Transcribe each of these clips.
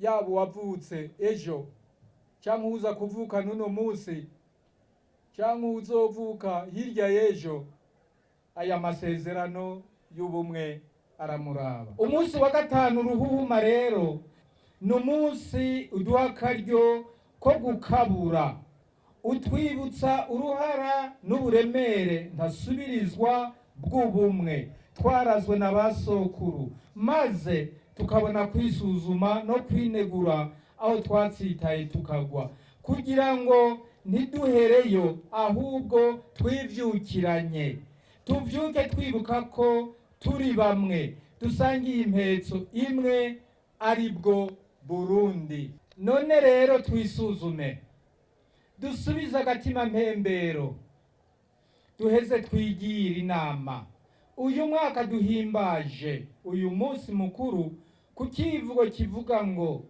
yaba uwavutse ejo cyangwa uza kuvuka n'uno munsi cyangwa uzovuka hirya y'ejo, aya masezerano y'ubumwe aramuraba. Umunsi wa gatanu ruhuhuma rero ni umunsi uduha akaryo ko gukabura, utwibutsa uruhara n'uburemere ntasubirizwa bw'ubumwe twarazwe na ba sokuru, maze tukabona kwisuzuma no kwinegura aho twatsitaye tukagwa, kugira ngo ntiduhereyo ahubwo twivyukiranye, tuvyuke twibuka ko turi bamwe dusangiye impetso imwe ari bwo Burundi. None rero twisuzume, dusubize agatima mpembero, duheze twigire inama. Uyu mwaka duhimbaje uyu munsi mukuru ku kivugo kivuga ngo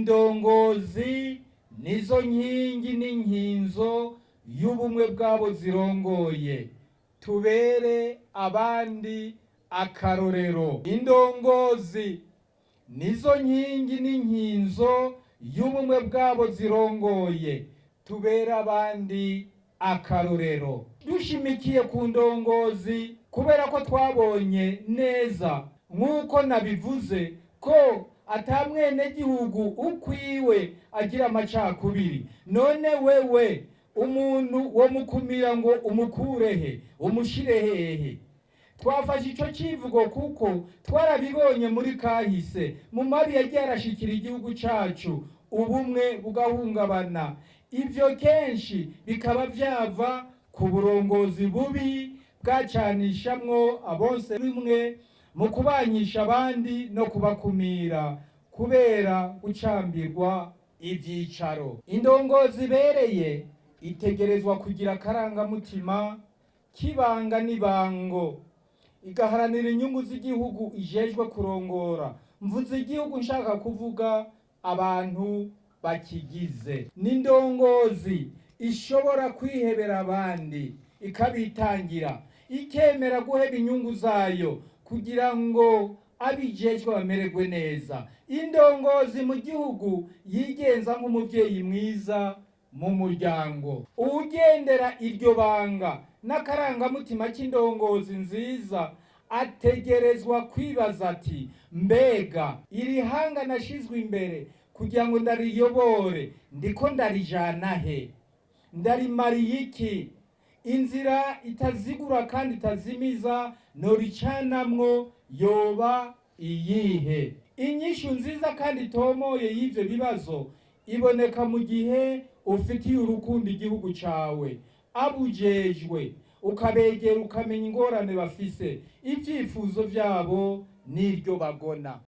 indongozi nizo nkingi n'inkinzo y'ubumwe bwabo zirongoye, tubere abandi akarorero. Indongozi nizo nkingi n'inkinzo y'ubumwe bwabo zirongoye, tubere abandi akarorero. Dushimikiye ku ndongozi kubera ko twabonye neza nk'uko nabivuze ko atamwene gihugu ukwiwe agira amacakubiri. None wewe umuntu wo mukumira ngo umukurehe umushire hehe? Twafashe ico kivugo kuko twarabibonye muri kahise mu mabi yagiye arashikira igihugu cacu, ubumwe bugahungabana. Ivyo kenshi bikaba vyava ku burongozi bubi bwacanishamwo abose rimwe mu kubanyisha abandi no kubakumira kubera gucambirwa ivyicaro. Indongozi ibereye itegerezwa kugira akarangamutima kibanga n'ibango, igaharanira inyungu z'igihugu ijejwe kurongora. Mvuze igihugu nshaka kuvuga abantu bakigize. N'indongozi ishobora kwihebera abandi ikabitangira, ikemera guheba inyungu zayo kugira ngo abijejwe bamererwe neza. Indongozi mu gihugu yigenza nk'umuvyeyi mwiza mu muryango. Uwugendera iryo banga n'akarangamutima k'indongozi nziza ategerezwa kwibaza ati, mbega iri hanga nashizwe imbere kugira ngo ndariyobore ndiko ndarijana he? Ndarimariye iki? Inzira itazigura kandi itazimiza noricanamwo yoba iyihe? Inyishu nziza kandi itomoye y'ivyo bibazo iboneka mu gihe ufitiye urukundo igihugu cawe, abujejwe ukabegera ukamenya ingorane bafise, ivyifuzo vyabo n'iryo bagona.